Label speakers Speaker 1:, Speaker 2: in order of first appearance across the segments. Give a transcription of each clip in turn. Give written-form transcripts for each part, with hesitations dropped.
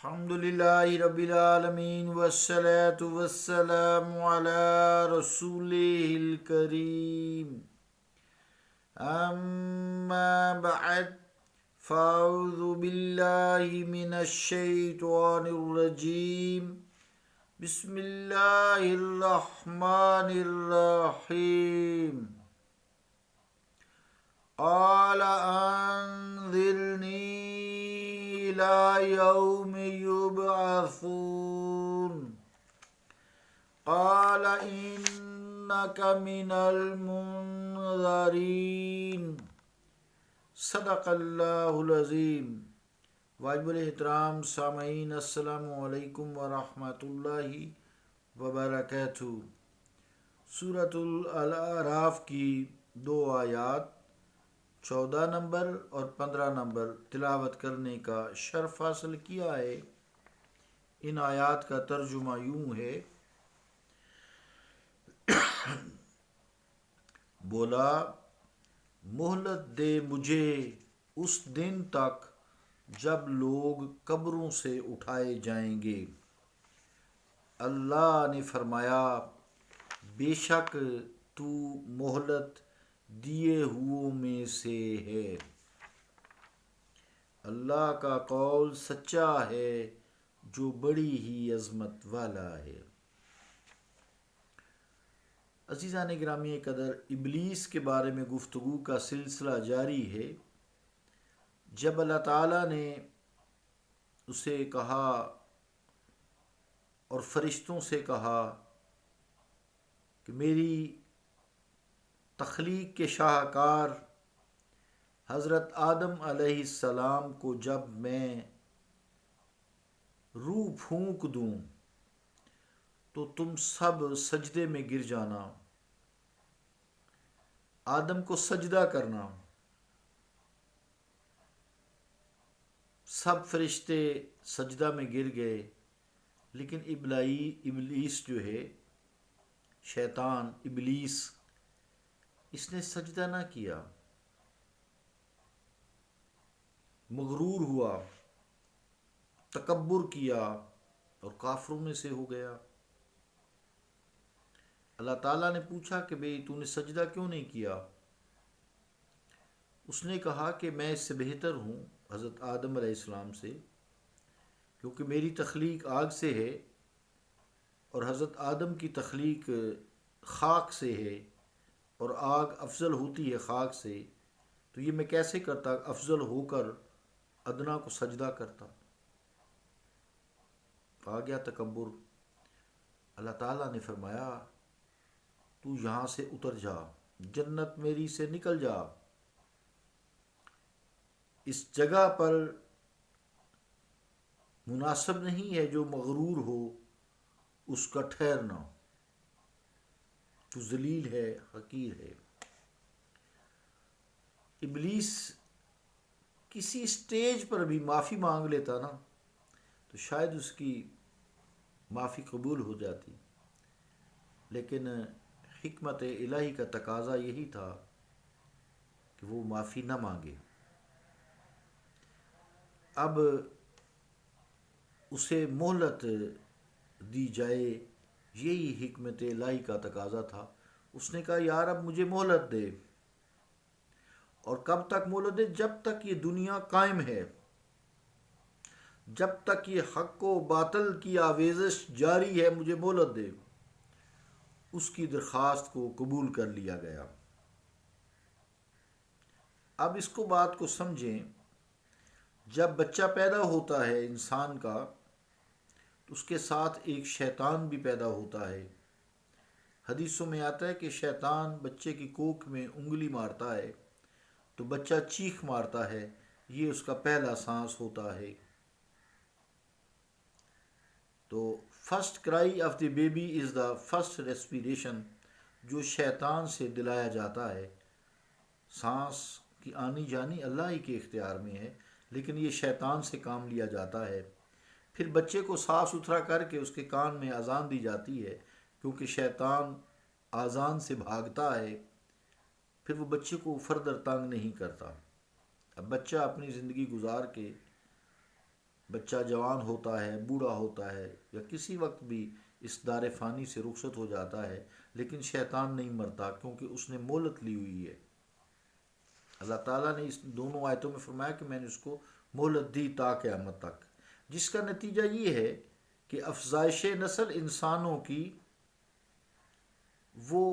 Speaker 1: الحمدللہ رب العالمین والصلاة والسلام علی رسولہ الکریم اما بعد فاعوذ باللہ من الشیطان الرجیم بسم اللہ الرحمن الرحیم قال انذرنی إلى يوم يبعثون قال إنك من المنذرين صدق اللہ العظیم۔ واجب الاحترام سامعین، السلام علیکم ورحمۃ اللہ وبرکاتہ۔ سورۃ الاعراف کی 2 آیات 14 نمبر اور 15 نمبر تلاوت کرنے کا شرف حاصل کیا ہے۔ ان آیات کا ترجمہ یوں ہے: بولا مہلت دے مجھے اس دن تک جب لوگ قبروں سے اٹھائے جائیں گے۔ اللہ نے فرمایا، بے شک تو مہلت دیے ہوئوں میں سے ہے۔ اللہ کا قول سچا ہے جو بڑی ہی عظمت والا ہے۔ عزیزان گرامی قدر، ابلیس کے بارے میں گفتگو کا سلسلہ جاری ہے۔ جب اللہ تعالیٰ نے اسے کہا اور فرشتوں سے کہا کہ میری تخلیق کے شاہکار حضرت آدم علیہ السلام کو جب میں روح پھونک دوں تو تم سب سجدے میں گر جانا، آدم کو سجدہ کرنا۔ سب فرشتے سجدہ میں گر گئے، لیکن ابلیس جو ہے، شیطان ابلیس، اس نے سجدہ نہ کیا، مغرور ہوا، تکبر کیا اور کافروں میں سے ہو گیا۔ اللہ تعالیٰ نے پوچھا کہ بھئی تو نے سجدہ کیوں نہیں کیا؟ اس نے کہا کہ میں اس سے بہتر ہوں حضرت آدم علیہ السلام سے، کیونکہ میری تخلیق آگ سے ہے اور حضرت آدم کی تخلیق خاک سے ہے، اور آگ افضل ہوتی ہے خاک سے، تو یہ میں کیسے کرتا افضل ہو کر ادنا کو سجدہ کرتا؟ آ گیا تکبر۔ اللہ تعالیٰ نے فرمایا، تو یہاں سے اتر جا، جنت میری سے نکل جا، اس جگہ پر مناسب نہیں ہے جو مغرور ہو اس کا ٹھہرنا، تو ذلیل ہے، حقیر ہے۔ ابلیس کسی سٹیج پر بھی معافی مانگ لیتا نا تو شاید اس کی معافی قبول ہو جاتی، لیکن حکمت الہی کا تقاضا یہی تھا کہ وہ معافی نہ مانگے۔ اب اسے مہلت دی جائے، یہی حکمت الہی کا تقاضا تھا۔ اس نے کہا یار اب مجھے مہلت دے، اور کب تک مہلت دے؟ جب تک یہ دنیا قائم ہے، جب تک یہ حق و باطل کی آویزش جاری ہے، مجھے مہلت دے۔ اس کی درخواست کو قبول کر لیا گیا۔ اب اس کو بات کو سمجھیں، جب بچہ پیدا ہوتا ہے انسان کا تو اس کے ساتھ ایک شیطان بھی پیدا ہوتا ہے۔ حدیثوں میں آتا ہے کہ شیطان بچے کی کوکھ میں انگلی مارتا ہے تو بچہ چیخ مارتا ہے، یہ اس کا پہلا سانس ہوتا ہے۔ تو فرسٹ کرائی of the baby is the first respiration, جو شیطان سے دلایا جاتا ہے۔ سانس کی آنی جانی اللہ ہی کے اختیار میں ہے، لیکن یہ شیطان سے کام لیا جاتا ہے۔ پھر بچے کو صاف ستھرا کر کے اس کے کان میں اذان دی جاتی ہے، کیونکہ شیطان اذان سے بھاگتا ہے۔ پھر وہ بچے کو فردر تنگ نہیں کرتا۔ اب بچہ اپنی زندگی گزار کے بچہ جوان ہوتا ہے، بوڑھا ہوتا ہے، یا کسی وقت بھی اس دار فانی سے رخصت ہو جاتا ہے، لیکن شیطان نہیں مرتا کیونکہ اس نے مہلت لی ہوئی ہے۔ اللہ تعالیٰ نے اس دونوں آیتوں میں فرمایا کہ میں نے اس کو مہلت دی تا قیامت تک، جس کا نتیجہ یہ ہے کہ افزائش نسل انسانوں کی وہ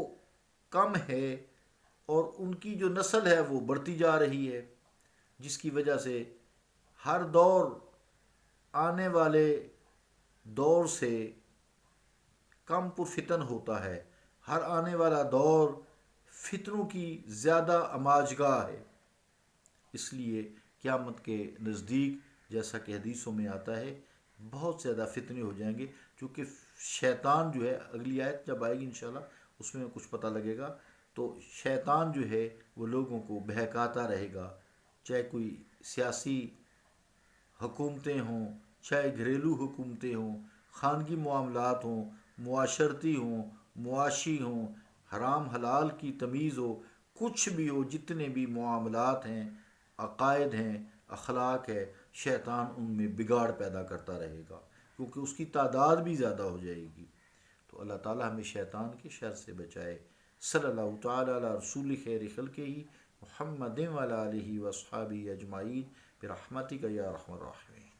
Speaker 1: کم ہے، اور ان کی جو نسل ہے وہ بڑھتی جا رہی ہے، جس کی وجہ سے ہر دور آنے والے دور سے کم پر فتن ہوتا ہے، ہر آنے والا دور فتنوں کی زیادہ اماجگاہ ہے۔ اس لیے قیامت کے نزدیک جیسا کہ حدیثوں میں آتا ہے بہت زیادہ فتنے ہو جائیں گے، کیونکہ شیطان جو ہے، اگلی آیت جب آئے گی انشاءاللہ اس میں کچھ پتہ لگے گا، تو شیطان جو ہے وہ لوگوں کو بہکاتا رہے گا، چاہے کوئی سیاسی حکومتیں ہوں، چاہے گھریلو حکومتیں ہوں، خانگی معاملات ہوں، معاشرتی ہوں، معاشی ہوں، حرام حلال کی تمیز ہو، کچھ بھی ہو، جتنے بھی معاملات ہیں، عقائد ہیں، اخلاق ہے، شیطان ان میں بگاڑ پیدا کرتا رہے گا، کیونکہ اس کی تعداد بھی زیادہ ہو جائے گی۔ تو اللہ تعالی ہمیں شیطان کے شر سے بچائے۔ صلی اللہ تعالی علی رسول خیر خلقہ محمد وعلی آلہ وصحابہ اجمعین برحمتک یا ارحم الراحمین۔